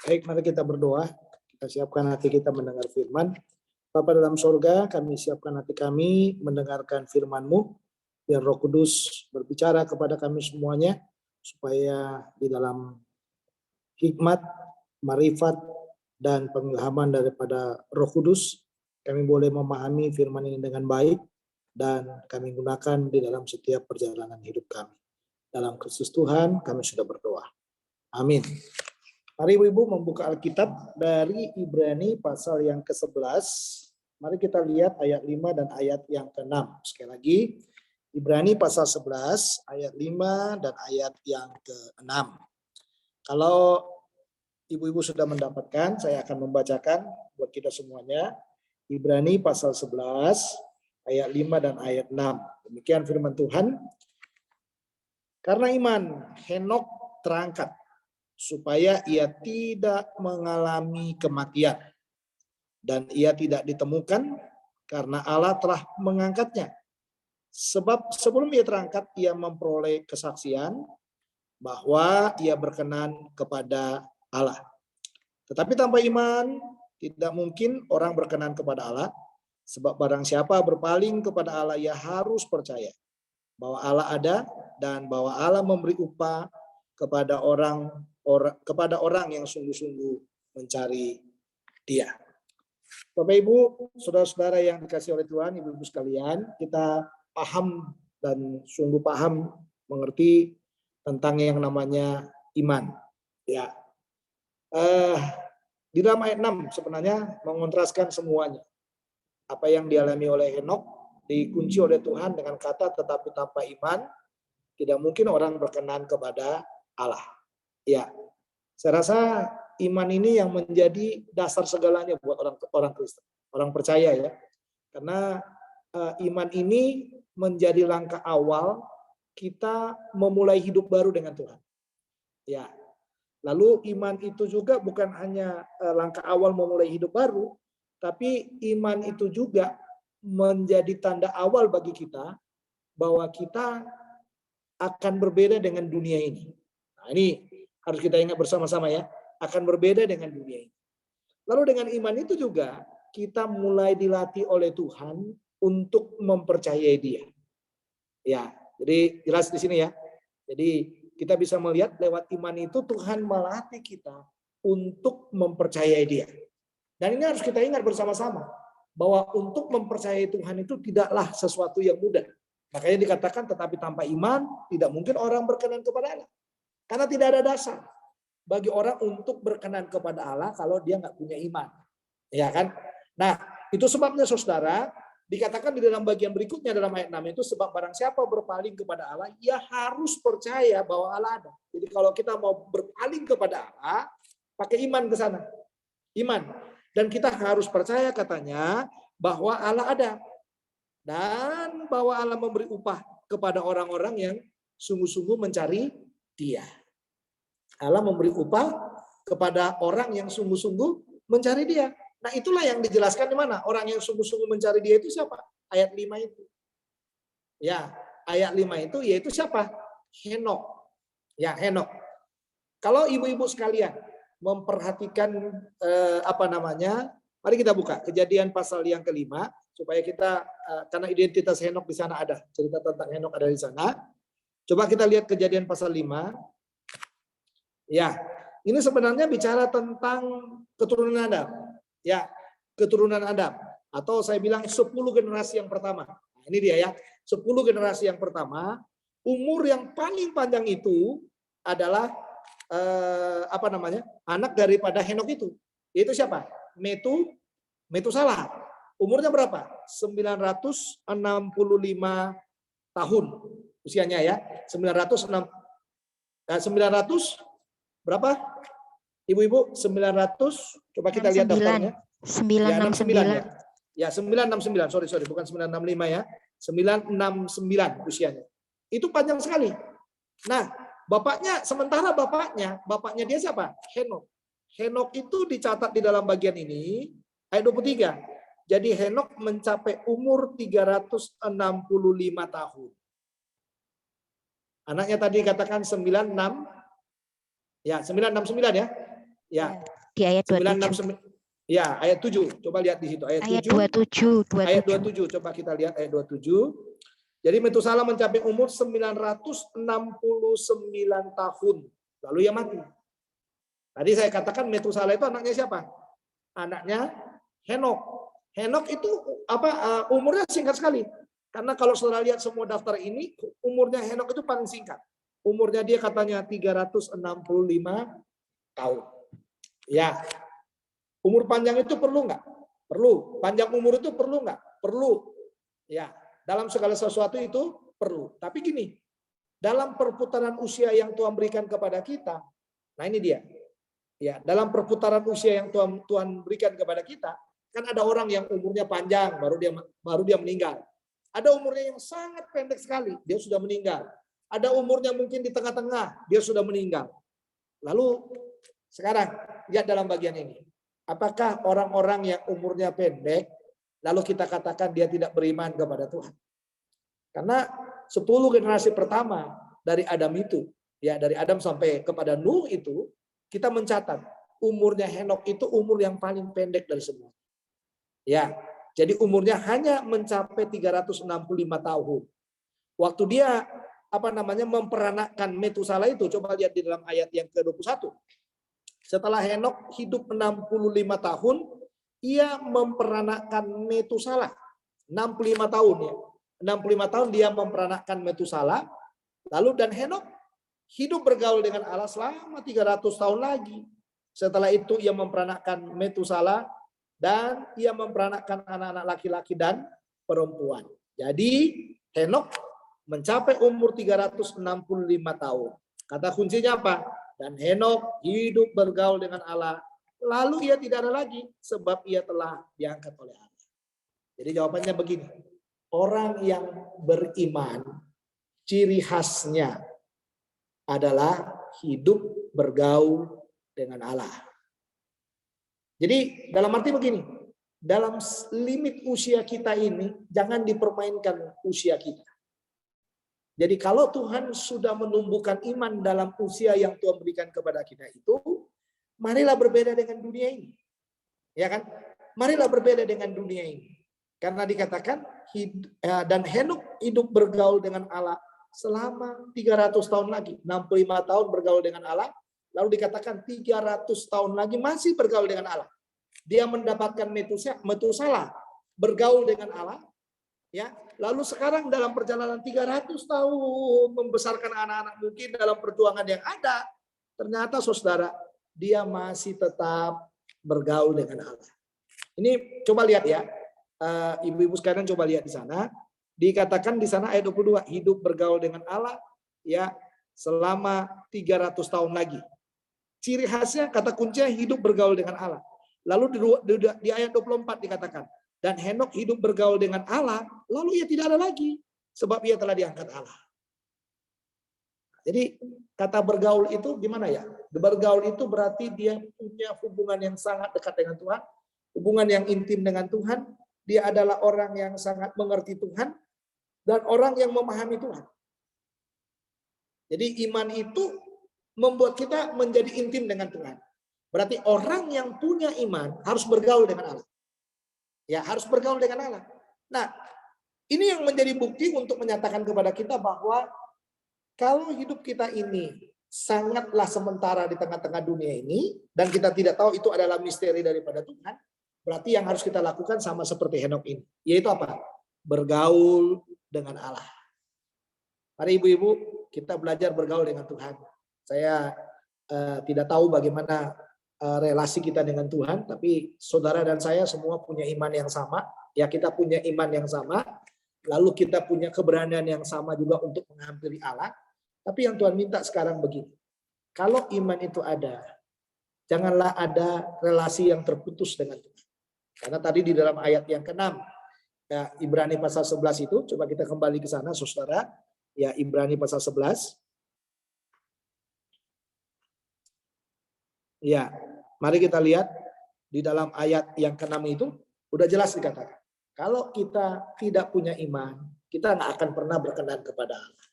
Baik, mari kita berdoa. Kita siapkan hati kita mendengar firman. Bapa dalam surga, kami siapkan hati kami mendengarkan firman-Mu. Biar Roh Kudus berbicara kepada kami semuanya, supaya di dalam hikmat, marifat, dan pengilhaman daripada Roh Kudus, kami boleh memahami firman ini dengan baik, dan kami gunakan di dalam setiap perjalanan hidup kami. Dalam Kristus Tuhan, kami sudah berdoa. Amin. Mari Ibu membuka Alkitab dari Ibrani pasal yang ke-11. Mari kita lihat ayat 5 dan ayat yang ke-6. Sekali lagi, Ibrani pasal 11, ayat 5 dan ayat yang ke-6. Kalau Ibu-ibu sudah mendapatkan, saya akan membacakan buat kita semuanya. Ibrani pasal 11, ayat 5 dan ayat 6. Demikian firman Tuhan. Karena iman, Henok terangkat, supaya ia tidak mengalami kematian. Dan ia tidak ditemukan karena Allah telah mengangkatnya. Sebab sebelum ia terangkat, ia memperoleh kesaksian bahwa ia berkenan kepada Allah. Tetapi tanpa iman, tidak mungkin orang berkenan kepada Allah. Sebab barang siapa berpaling kepada Allah, ia harus percaya bahwa Allah ada dan bahwa Allah memberi upah kepada orang yang sungguh-sungguh mencari Dia. Bapak Ibu, saudara-saudara yang dikasihi oleh Tuhan, Ibu-ibu sekalian, kita paham dan sungguh paham mengerti tentang yang namanya iman. Ya, di dalam ayat 6 sebenarnya mengontraskan semuanya. Apa yang dialami oleh Henok dikunci oleh Tuhan dengan kata tetapi tanpa iman tidak mungkin orang berkenan kepada Allah. Ya, saya rasa iman ini yang menjadi dasar segalanya buat orang Kristen, orang percaya ya. Karena iman ini menjadi langkah awal kita memulai hidup baru dengan Tuhan. Ya. Lalu iman itu juga bukan hanya langkah awal memulai hidup baru, tapi iman itu juga menjadi tanda awal bagi kita bahwa kita akan berbeda dengan dunia ini. Nah, ini harus kita ingat bersama-sama ya, akan berbeda dengan dunia ini. Lalu dengan iman itu juga kita mulai dilatih oleh Tuhan untuk mempercayai Dia. Ya, jadi jelas di sini ya. Jadi kita bisa melihat lewat iman itu Tuhan melatih kita untuk mempercayai Dia. Dan ini harus kita ingat bersama-sama bahwa untuk mempercayai Tuhan itu tidaklah sesuatu yang mudah. Makanya dikatakan tetapi tanpa iman tidak mungkin orang berkenan kepada Allah. Karena tidak ada dasar bagi orang untuk berkenan kepada Allah kalau dia nggak punya iman. Ya kan? Nah, itu sebabnya saudara, dikatakan di dalam bagian berikutnya dalam ayat 6 itu, sebab barang siapa berpaling kepada Allah, ia harus percaya bahwa Allah ada. Jadi kalau kita mau berpaling kepada Allah, pakai iman ke sana. Iman. Dan kita harus percaya katanya bahwa Allah ada. Dan bahwa Allah memberi upah kepada orang-orang yang sungguh-sungguh mencari Dia. Allah memberi upah kepada orang yang sungguh-sungguh mencari Dia. Nah, itulah yang dijelaskan di mana? Orang yang sungguh-sungguh mencari Dia itu siapa? Ayat 5 itu. Ya, ayat 5 itu yaitu siapa? Henok. Ya, Henok. Kalau ibu-ibu sekalian memperhatikan mari kita buka Kejadian pasal yang ke-5 supaya kita karena identitas Henok di sana ada. Cerita tentang Henok ada di sana. Coba kita lihat Kejadian pasal 5. Ya, ini sebenarnya bicara tentang keturunan Adam. Ya, keturunan Adam. Atau saya bilang 10 generasi yang pertama. Nah, ini dia ya, 10 generasi yang pertama. Umur yang paling panjang itu adalah anak daripada Henok itu. Yaitu siapa? Metusalah. Umurnya berapa? 965 tahun usianya ya. 900 berapa? Ibu-ibu 900, coba kita lihat daftarnya. 969. Ya, 969. Sorry, bukan 965 ya. 969 usianya. Itu panjang sekali. Nah, sementara bapaknya dia siapa? Henok. Henok itu dicatat di dalam bagian ini ayat 23. Jadi Henok mencapai umur 365 tahun. Anaknya tadi katakan 96. Ya, 969 ya. Ya. Di ayat 27. Ya, ayat 7. Coba lihat di situ ayat 27. Ayat 27. Coba kita lihat ayat 27. Jadi Metusala mencapai umur 969 tahun. Lalu ia mati. Tadi saya katakan Metusala itu anaknya siapa? Anaknya Henok. Henok itu umurnya singkat sekali. Karena kalau saudara lihat semua daftar ini, umurnya Henok itu paling singkat. Umurnya dia katanya 365 tahun. Ya. Umur panjang itu perlu nggak? Perlu. Panjang umur itu perlu nggak? Perlu. Ya. Dalam segala sesuatu itu perlu. Tapi gini, dalam perputaran usia yang Tuhan berikan kepada kita, nah ini dia. Ya, dalam perputaran usia yang Tuhan berikan kepada kita, kan ada orang yang umurnya panjang baru dia meninggal. Ada umurnya yang sangat pendek sekali, dia sudah meninggal. Ada umurnya mungkin di tengah-tengah, dia sudah meninggal. Lalu sekarang lihat dalam bagian ini. Apakah orang-orang yang umurnya pendek lalu kita katakan dia tidak beriman kepada Tuhan? Karena 10 generasi pertama dari Adam itu, ya dari Adam sampai kepada Nuh itu, kita mencatat umurnya Henok itu umur yang paling pendek dari semua. Ya, jadi umurnya hanya mencapai 365 tahun. Waktu dia memperanakkan Metusala itu, coba lihat di dalam ayat yang ke-21. Setelah Henok hidup 65 tahun, ia memperanakkan Metusala. 65 tahun ya. 65 tahun dia memperanakkan Metusala. Lalu dan Henok hidup bergaul dengan Allah selama 300 tahun lagi. Setelah itu ia memperanakkan Metusala dan ia memperanakkan anak-anak laki-laki dan perempuan. Jadi Henok mencapai umur 365 tahun. Kata kuncinya apa? Dan Henok hidup bergaul dengan Allah. Lalu ia tidak ada lagi sebab ia telah diangkat oleh Allah. Jadi jawabannya begini. Orang yang beriman, ciri khasnya adalah hidup bergaul dengan Allah. Jadi dalam arti begini, dalam limit usia kita ini jangan dipermainkan usia kita. Jadi kalau Tuhan sudah menumbuhkan iman dalam usia yang Tuhan berikan kepada kita itu, marilah berbeda dengan dunia ini. Ya kan? Marilah berbeda dengan dunia ini. Karena dikatakan dan Henok hidup bergaul dengan Allah selama 300 tahun lagi. 65 tahun bergaul dengan Allah. Lalu dikatakan 300 tahun lagi masih bergaul dengan Allah. Dia mendapatkan Metusala bergaul dengan Allah. Ya, lalu sekarang dalam perjalanan 300 tahun membesarkan anak-anak mungkin dalam perjuangan yang ada, ternyata saudara dia masih tetap bergaul dengan Allah. Ini coba lihat ya, ibu-ibu sekalian coba lihat di sana. Dikatakan di sana ayat 22 hidup bergaul dengan Allah ya selama 300 tahun lagi. Ciri khasnya kata kuncinya hidup bergaul dengan Allah. Lalu di ayat 24 dikatakan dan Henok hidup bergaul dengan Allah, lalu ia tidak ada lagi sebab ia telah diangkat Allah. Jadi kata bergaul itu gimana ya? Bergaul itu berarti dia punya hubungan yang sangat dekat dengan Tuhan, hubungan yang intim dengan Tuhan. Dia adalah orang yang sangat mengerti Tuhan dan orang yang memahami Tuhan. Jadi iman itu membuat kita menjadi intim dengan Tuhan. Berarti orang yang punya iman harus bergaul dengan Allah. Ya, harus bergaul dengan Allah. Nah, ini yang menjadi bukti untuk menyatakan kepada kita bahwa kalau hidup kita ini sangatlah sementara di tengah-tengah dunia ini dan kita tidak tahu itu adalah misteri daripada Tuhan, berarti yang harus kita lakukan sama seperti Henok ini, yaitu apa? Bergaul dengan Allah. Mari ibu-ibu kita belajar bergaul dengan Tuhan. Saya tidak tahu bagaimana relasi kita dengan Tuhan, tapi saudara dan saya semua punya iman yang sama. Ya, kita punya iman yang sama, lalu kita punya keberanian yang sama juga untuk menghampiri Allah. Tapi yang Tuhan minta sekarang begini, kalau iman itu ada, janganlah ada relasi yang terputus dengan Tuhan. Karena tadi di dalam ayat yang ke-6, ya, Ibrani pasal 11 itu, coba kita kembali ke sana saudara, ya Ibrani pasal 11. Ya, mari kita lihat di dalam ayat yang ke-6 itu udah jelas dikatakan. Kalau kita tidak punya iman, kita nggak akan pernah berkenan kepada Allah.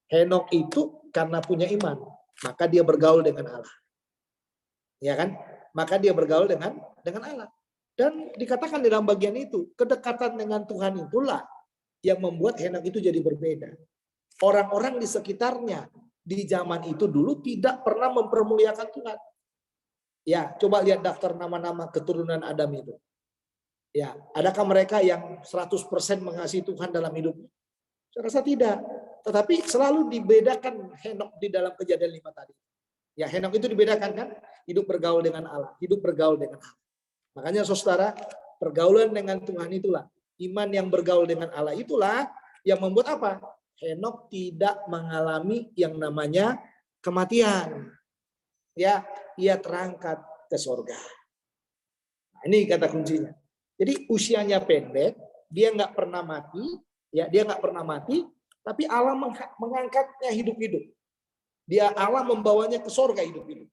Henok itu karena punya iman, maka dia bergaul dengan Allah. ya kan? Maka dia bergaul dengan Allah. Dan dikatakan di dalam bagian itu, kedekatan dengan Tuhan itulah yang membuat Henok itu jadi berbeda. Orang-orang di sekitarnya di zaman itu dulu tidak pernah mempermuliakan Tuhan. Ya, coba lihat daftar nama-nama keturunan Adam itu. Ya, adakah mereka yang 100% mengasihi Tuhan dalam hidupnya? Saya rasa tidak. Tetapi selalu dibedakan Henok di dalam Kejadian 5 tadi. Ya, Henok itu dibedakan kan? Hidup bergaul dengan Allah, hidup bergaul dengan Allah. Makanya saudara, pergaulan dengan Tuhan itulah, iman yang bergaul dengan Allah itulah yang membuat apa? Henok tidak mengalami yang namanya kematian. Ya, ia terangkat ke surga. Nah, ini kata kuncinya. Jadi usianya pendek, dia nggak pernah mati, ya dia nggak pernah mati, tapi Allah mengangkatnya hidup-hidup. Dia Allah membawanya ke surga hidup-hidup.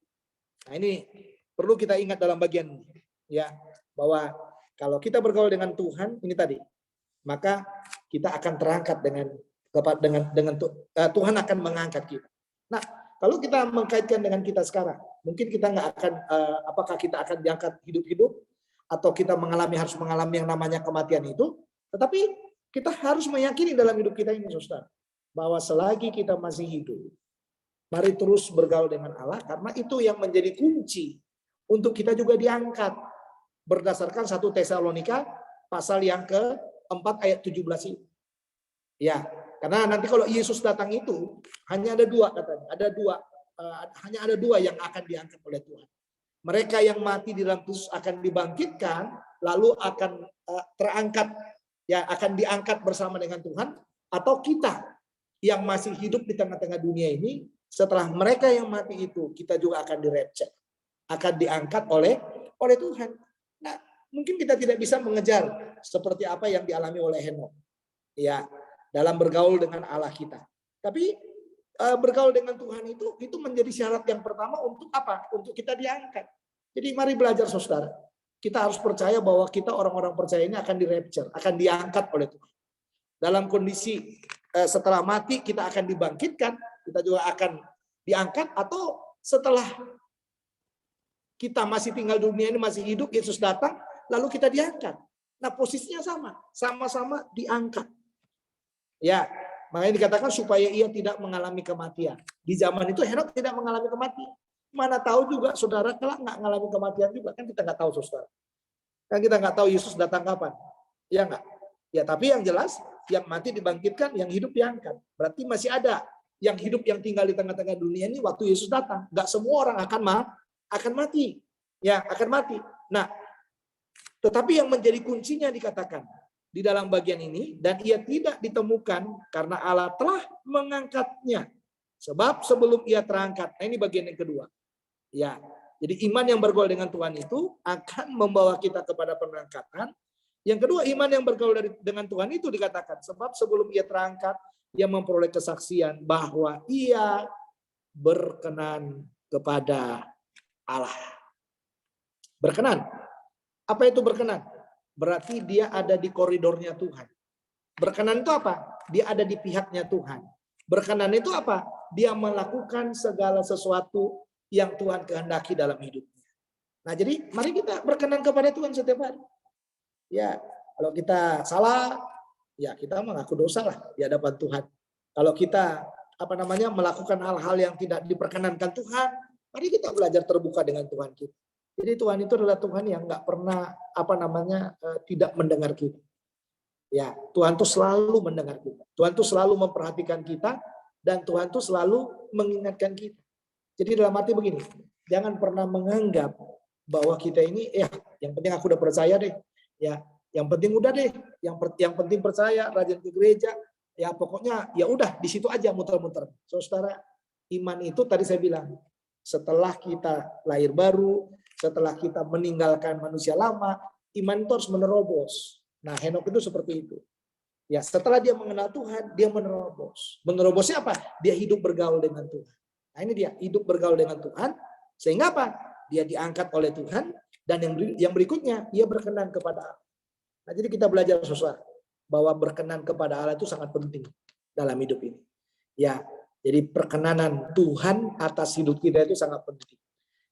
Nah ini perlu kita ingat dalam bagian ini, ya bahwa kalau kita bergaul dengan Tuhan ini tadi, maka kita akan terangkat dengan Tuhan akan mengangkat kita. Nah kalau kita mengkaitkan dengan kita sekarang, mungkin kita nggak akan apakah kita akan diangkat hidup-hidup atau kita harus mengalami yang namanya kematian itu, tetapi kita harus meyakini dalam hidup kita ini, saudara, bahwa selagi kita masih hidup, mari terus bergaul dengan Allah, karena itu yang menjadi kunci untuk kita juga diangkat. Berdasarkan 1 Tesalonika pasal yang ke-4 ayat 17 ini. Ya, karena nanti kalau Yesus datang itu hanya ada dua katanya, hanya ada dua yang akan diangkat oleh Tuhan. Mereka yang mati di dalam Kristus akan dibangkitkan, lalu akan terangkat, ya akan diangkat bersama dengan Tuhan, atau kita yang masih hidup di tengah-tengah dunia ini, setelah mereka yang mati itu, kita juga akan dirapture, akan diangkat oleh Tuhan. Nah, mungkin kita tidak bisa mengejar seperti apa yang dialami oleh Henok, ya dalam bergaul dengan Allah kita. Tapi bergaul dengan Tuhan itu menjadi syarat yang pertama untuk apa? Untuk kita diangkat. Jadi mari belajar saudara. Kita harus percaya bahwa kita orang-orang percaya ini akan di-rapture, akan diangkat oleh Tuhan. Dalam kondisi setelah mati kita akan dibangkitkan, kita juga akan diangkat, atau setelah kita masih tinggal di dunia ini, masih hidup, Yesus datang, lalu kita diangkat. Nah posisinya sama-sama diangkat. Ya, makanya dikatakan supaya ia tidak mengalami kematian. Di zaman itu Henok tidak mengalami kematian. Mana tahu juga saudara kelak nggak mengalami kematian juga, kan kita nggak tahu saudara. Kan kita nggak tahu Yesus datang kapan. Ya nggak? Ya tapi yang jelas yang mati dibangkitkan, yang hidup diangkat. Berarti masih ada yang hidup yang tinggal di tengah-tengah dunia ini waktu Yesus datang. Nggak semua orang akan mati. Ya akan mati. Nah, tetapi yang menjadi kuncinya dikatakan di dalam bagian ini, dan ia tidak ditemukan karena Allah telah mengangkatnya. Sebab sebelum ia terangkat, nah ini bagian yang kedua. Ya, jadi iman yang bergaul dengan Tuhan itu akan membawa kita kepada pengangkatan. Yang kedua, iman yang bergaul dengan Tuhan itu dikatakan, sebab sebelum ia terangkat, ia memperoleh kesaksian bahwa ia berkenan kepada Allah. Berkenan. Apa itu berkenan? Berarti dia ada di koridornya Tuhan. Berkenan itu apa? Dia ada di pihaknya Tuhan. Berkenan itu apa? Dia melakukan segala sesuatu yang Tuhan kehendaki dalam hidupnya. Nah, jadi mari kita berkenan kepada Tuhan setiap hari. Ya, kalau kita salah, ya kita mengaku dosa lah di hadapan Tuhan. Kalau kita melakukan hal-hal yang tidak diperkenankan Tuhan, mari kita belajar terbuka dengan Tuhan kita. Jadi Tuhan itu adalah Tuhan yang nggak pernah tidak mendengar kita. Ya, Tuhan tuh selalu mendengar kita. Tuhan tuh selalu memperhatikan kita, dan Tuhan tuh selalu mengingatkan kita. Jadi dalam arti begini, jangan pernah menganggap bahwa kita ini yang penting aku udah percaya deh. Ya, yang penting udah deh, yang penting percaya, rajin ke gereja, ya pokoknya ya udah di situ aja muter-muter. Saudara, iman itu tadi saya bilang, setelah kita lahir baru, setelah kita meninggalkan manusia lama, iman itu harus menerobos. Nah, Henok itu seperti itu. Ya, setelah dia mengenal Tuhan, dia menerobos. Menerobosnya apa? Dia hidup bergaul dengan Tuhan. Nah, ini dia, hidup bergaul dengan Tuhan, sehingga apa? Dia diangkat oleh Tuhan, dan yang berikutnya, dia berkenan kepada Allah. Nah, jadi kita belajar saudara, bahwa berkenan kepada Allah itu sangat penting dalam hidup ini. Ya, jadi perkenanan Tuhan atas hidup kita itu sangat penting.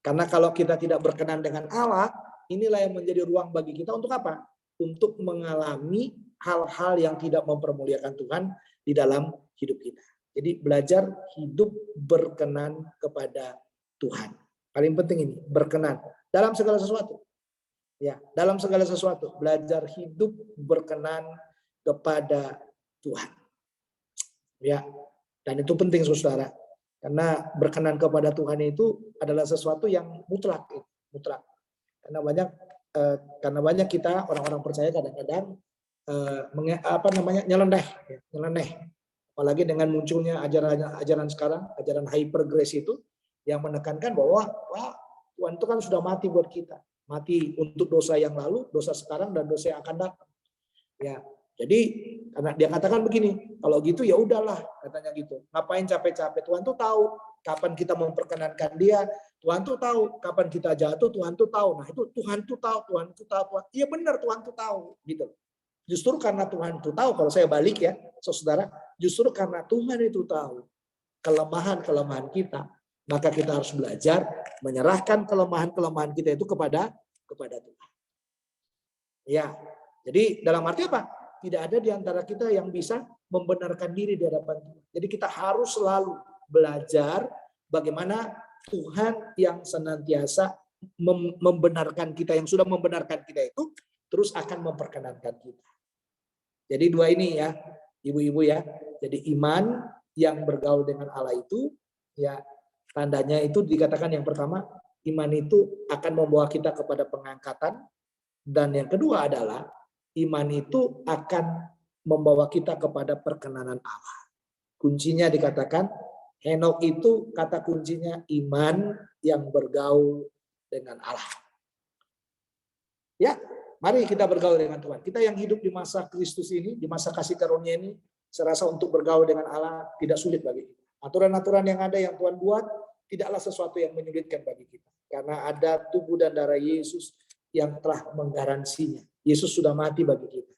Karena kalau kita tidak berkenan dengan Allah, inilah yang menjadi ruang bagi kita untuk apa? Untuk mengalami hal-hal yang tidak mempermuliakan Tuhan di dalam hidup kita. Jadi belajar hidup berkenan kepada Tuhan. Paling penting ini, berkenan dalam segala sesuatu. Ya, dalam segala sesuatu, belajar hidup berkenan kepada Tuhan. Ya, dan itu penting Saudara. Karena berkenan kepada Tuhan itu adalah sesuatu yang mutlak. Karena banyak kita orang-orang percaya kadang-kadang nyeleneh. Apalagi dengan munculnya ajaran sekarang, ajaran hyper grace itu yang menekankan bahwa Tuhan itu kan sudah mati buat kita, mati untuk dosa yang lalu, dosa sekarang, dan dosa yang akan datang. Ya, jadi karena dia katakan begini, kalau gitu ya udahlah, katanya gitu. Ngapain capek-capek? Tuhan tuh tahu kapan kita memperkenankan Dia. Tuhan tuh tahu kapan kita jatuh. Tuhan tuh tahu. Nah itu Tuhan tuh tahu. Iya benar, Tuhan tuh tahu. Gitu. Justru karena Tuhan itu tahu, kalau saya balik ya, saudara, justru karena Tuhan itu tahu kelemahan-kelemahan kita, maka kita harus belajar menyerahkan kelemahan-kelemahan kita itu kepada Tuhan. Ya, jadi dalam arti apa? Tidak ada di antara kita yang bisa membenarkan diri di hadapan Tuhan. Jadi kita harus selalu belajar bagaimana Tuhan yang senantiasa membenarkan kita, yang sudah membenarkan kita itu, terus akan memperkenankan kita. Jadi dua ini ya, ibu-ibu ya. Jadi iman yang bergaul dengan Allah itu, ya tandanya itu dikatakan yang pertama, iman itu akan membawa kita kepada pengangkatan. Dan yang kedua adalah iman itu akan membawa kita kepada perkenanan Allah. Kuncinya dikatakan Henok itu kata kuncinya iman yang bergaul dengan Allah. Ya, mari kita bergaul dengan Tuhan. Kita yang hidup di masa Kristus ini, di masa kasih karunia ini, saya rasa untuk bergaul dengan Allah tidak sulit bagi kita. Aturan-aturan yang ada yang Tuhan buat tidaklah sesuatu yang menyulitkan bagi kita. Karena ada tubuh dan darah Yesus yang telah menggaransinya. Yesus sudah mati bagi kita.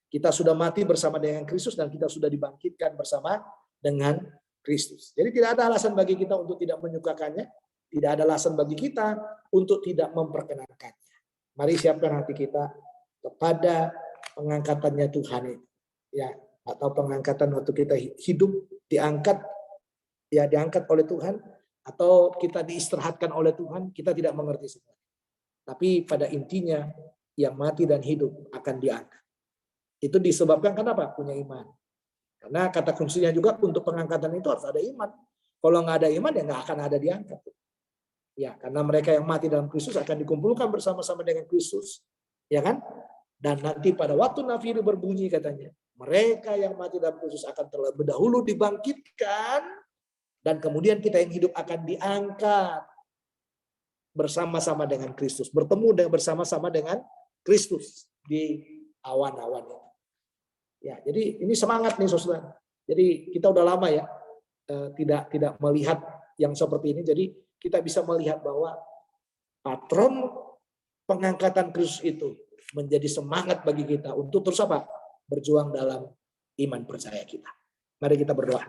Kita sudah mati bersama dengan Kristus dan kita sudah dibangkitkan bersama dengan Kristus. Jadi tidak ada alasan bagi kita untuk tidak menyukakannya. Tidak ada alasan bagi kita untuk tidak memperkenankannya. Mari siapkan hati kita kepada pengangkatannya Tuhan itu. Ya, atau pengangkatan waktu kita hidup diangkat oleh Tuhan, atau kita diistirahatkan oleh Tuhan, kita tidak mengerti semua. Tapi pada intinya yang mati dan hidup akan diangkat. Itu disebabkan kenapa? Punya iman. Karena kata kuncinya juga untuk pengangkatan itu harus ada iman. Kalau nggak ada iman ya nggak akan ada diangkat. Ya, karena mereka yang mati dalam Kristus akan dikumpulkan bersama-sama dengan Kristus, ya kan? Dan nanti pada waktu nafiri berbunyi katanya, mereka yang mati dalam Kristus akan terlebih dahulu dibangkitkan, dan kemudian kita yang hidup akan diangkat bersama-sama dengan Kristus, bertemu bersama-sama dengan Kristus di awan-awan. Ya, jadi ini semangat nih saudara. Jadi kita udah lama ya tidak melihat yang seperti ini. Jadi kita bisa melihat bahwa patron pengangkatan Kristus itu menjadi semangat bagi kita untuk terus apa? Berjuang dalam iman percaya kita. Mari kita berdoa.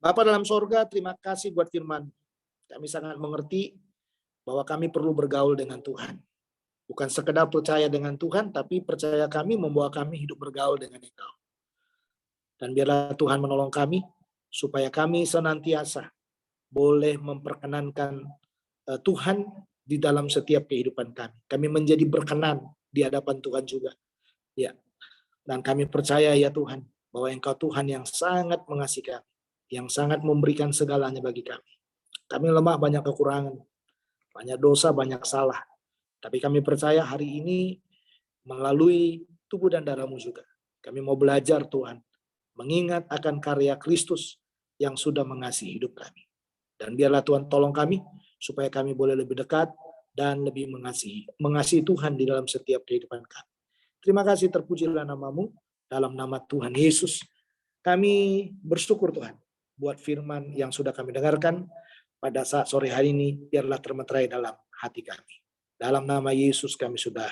Bapa dalam sorga, terima kasih buat firman. Kami sangat mengerti bahwa kami perlu bergaul dengan Tuhan. Bukan sekedar percaya dengan Tuhan, tapi percaya kami membawa kami hidup bergaul dengan Engkau. Dan biarlah Tuhan menolong kami, supaya kami senantiasa boleh memperkenankan Tuhan di dalam setiap kehidupan kami. Kami menjadi berkenan di hadapan Tuhan juga. Ya. Dan kami percaya ya Tuhan, bahwa Engkau Tuhan yang sangat mengasihi kami, yang sangat memberikan segalanya bagi kami. Kami lemah, banyak kekurangan, banyak dosa, banyak salah. Tapi kami percaya hari ini melalui tubuh dan darah-Mu juga. Kami mau belajar Tuhan, mengingat akan karya Kristus yang sudah mengasihi hidup kami. Dan biarlah Tuhan tolong kami, supaya kami boleh lebih dekat dan lebih mengasihi Tuhan di dalam setiap kehidupan kami. Terima kasih, terpujilah nama-Mu, dalam nama Tuhan Yesus. Kami bersyukur Tuhan, buat firman yang sudah kami dengarkan pada saat sore hari ini, biarlah termeterai dalam hati kami. Dalam nama Yesus kami sudah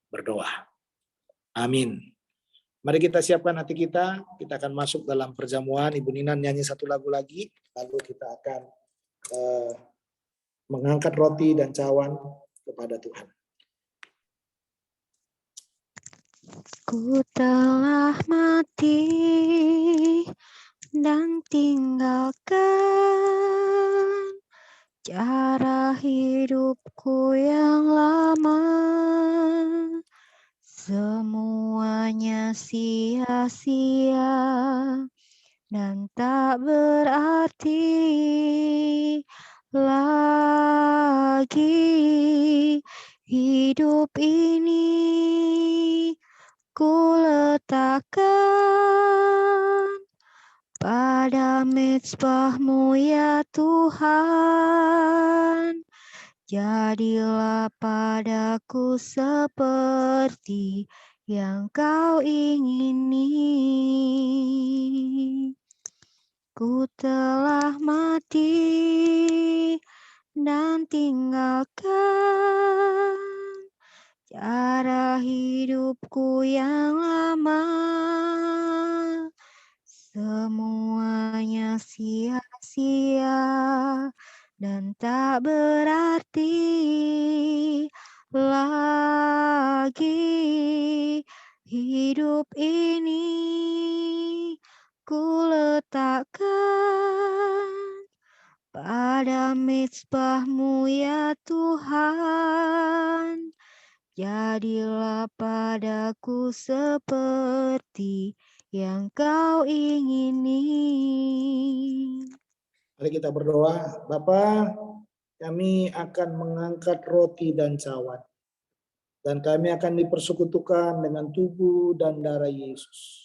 berdoa. Amin. Mari kita siapkan hati kita akan masuk dalam perjamuan. Ibu Nina nyanyi satu lagu lagi, lalu kita akan mengangkat roti dan cawan kepada Tuhan. Ku telah mati dan tinggalkan cara hidupku yang lama. Semuanya sia-sia dan tak berarti lagi. Hidup ini ku letakkan pada mezbah-Mu ya Tuhan. Jadilah padaku seperti yang Kau ingini. Ku telah mati dan tinggalkan cara hidupku yang lama. Semuanya sia-sia dan tak berarti lagi. Hidup ini ku letakkan pada mezbah-Mu ya Tuhan. Jadilah padaku seperti yang Kau ingini. Mari kita berdoa. Bapa, kami akan mengangkat roti dan cawan. Dan kami akan dipersekutukan dengan tubuh dan darah Yesus.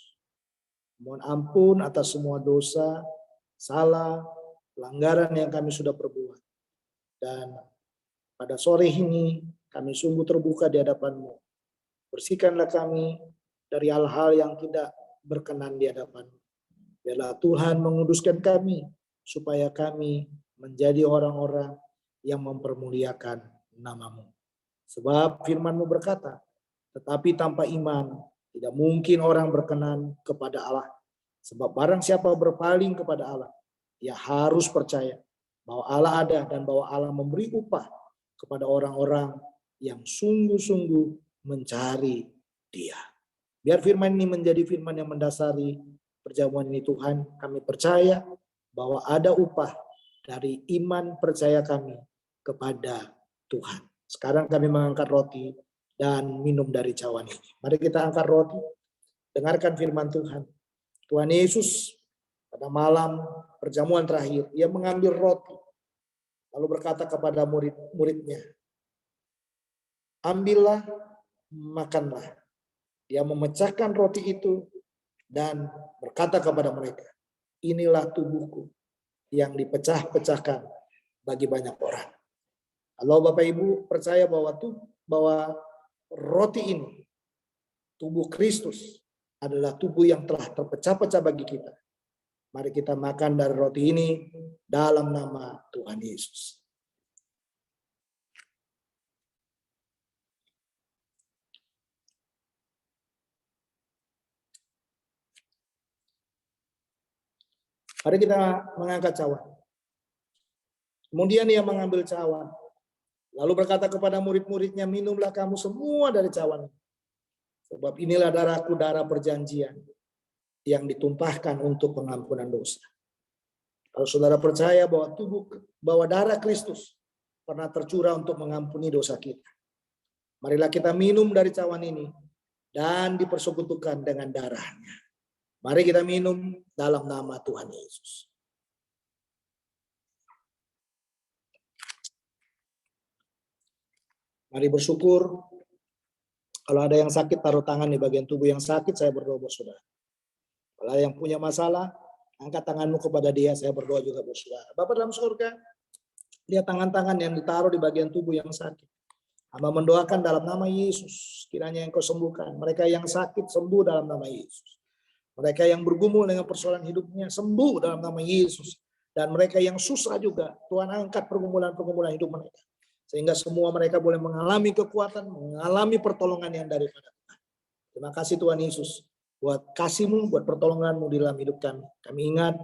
Mohon ampun atas semua dosa, salah, pelanggaran yang kami sudah perbuat. Dan pada sore ini kami sungguh terbuka di hadapan-Mu. Bersihkanlah kami dari hal-hal yang tidak berkenan di hadapan-Mu. Biarlah Tuhan menguduskan kami supaya kami menjadi orang-orang yang mempermuliakan nama-Mu. Sebab firman-Mu berkata, tetapi tanpa iman tidak mungkin orang berkenan kepada Allah. Sebab barang siapa berpaling kepada Allah, ia harus percaya bahwa Allah ada dan bahwa Allah memberi upah kepada orang-orang yang sungguh-sungguh mencari Dia. Biar firman ini menjadi firman yang mendasari perjamuan ini Tuhan. Kami percaya bahwa ada upah dari iman percaya kami kepada Tuhan. Sekarang kami mengangkat roti dan minum dari cawan ini. Mari kita angkat roti, dengarkan firman Tuhan. Tuhan Yesus pada malam perjamuan terakhir, Ia mengambil roti, lalu berkata kepada murid-muridnya, ambillah, makanlah. Dia memecahkan roti itu dan berkata kepada mereka, inilah tubuhku yang dipecah-pecahkan bagi banyak orang. Kalau Bapak Ibu percaya bahwa roti ini, tubuh Kristus, adalah tubuh yang telah terpecah-pecah bagi kita. Mari kita makan dari roti ini dalam nama Tuhan Yesus. Mari kita mengangkat cawan. Kemudian Ia mengambil cawan, lalu berkata kepada murid-muridnya, minumlah kamu semua dari cawan. Sebab inilah darahku, darah perjanjian yang ditumpahkan untuk pengampunan dosa. Kalau saudara percaya bahwa darah Kristus pernah tercurah untuk mengampuni dosa kita, marilah kita minum dari cawan ini dan dipersekutukan dengan darahnya. Mari kita minum dalam nama Tuhan Yesus. Mari bersyukur. Kalau ada yang sakit, taruh tangan di bagian tubuh yang sakit, saya berdoa buat saudara. Kalau ada yang punya masalah, angkat tanganmu kepada dia, saya berdoa juga buat saudara. Bapak dalam surga, lihat tangan-tangan yang ditaruh di bagian tubuh yang sakit. Hamba mendoakan dalam nama Yesus, kiranya Engkau sembuhkan. Mereka yang sakit sembuh dalam nama Yesus. Mereka yang bergumul dengan persoalan hidupnya sembuh dalam nama Yesus. Dan mereka yang susah juga, Tuhan angkat pergumulan-pergumulan hidup mereka. Sehingga semua mereka boleh mengalami kekuatan, mengalami pertolongan yang daripada Tuhan. Terima kasih Tuhan Yesus, buat kasih-Mu, buat pertolongan-Mu di dalam hidup kami. Kami ingat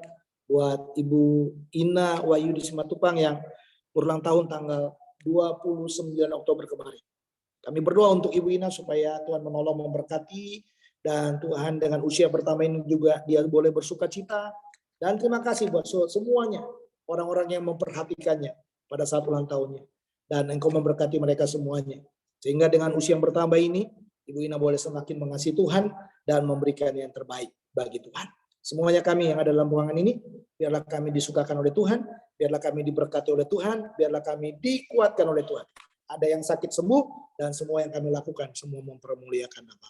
buat Ibu Ina Wahyu di Simatupang yang berulang tahun tanggal 29 Oktober kemarin. Kami berdoa untuk Ibu Ina supaya Tuhan menolong memberkati, dan Tuhan dengan usia pertama ini juga dia boleh bersuka cita. Dan terima kasih buat semuanya, orang-orang yang memperhatikannya pada saat ulang tahunnya. Dan Engkau memberkati mereka semuanya. Sehingga dengan usia yang bertambah ini, Ibu Ina boleh semakin mengasihi Tuhan dan memberikan yang terbaik bagi Tuhan. Semuanya kami yang ada dalam ruangan ini, biarlah kami disukakan oleh Tuhan, biarlah kami diberkati oleh Tuhan, biarlah kami dikuatkan oleh Tuhan. Ada yang sakit sembuh, dan semua yang kami lakukan, semua mempermuliakan nama.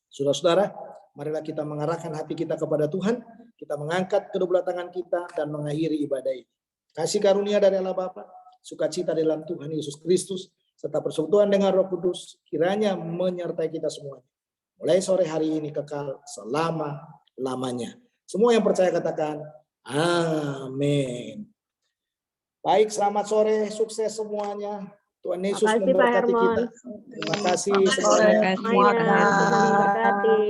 Saudara-saudara, marilah kita mengarahkan hati kita kepada Tuhan, kita mengangkat kedua belah tangan kita dan mengakhiri ibadah ini. Kasih karunia dari Allah Bapa, sukacita dalam Tuhan Yesus Kristus, serta persekutuan dengan Roh Kudus, kiranya menyertai kita semuanya. Mulai sore hari ini kekal selama-lamanya. Semua yang percaya katakan, amin. Baik, selamat sore, sukses semuanya. Tuhan Yesus memberkati kita. Terima kasih semuanya. Terima kasih, Pak Hermon.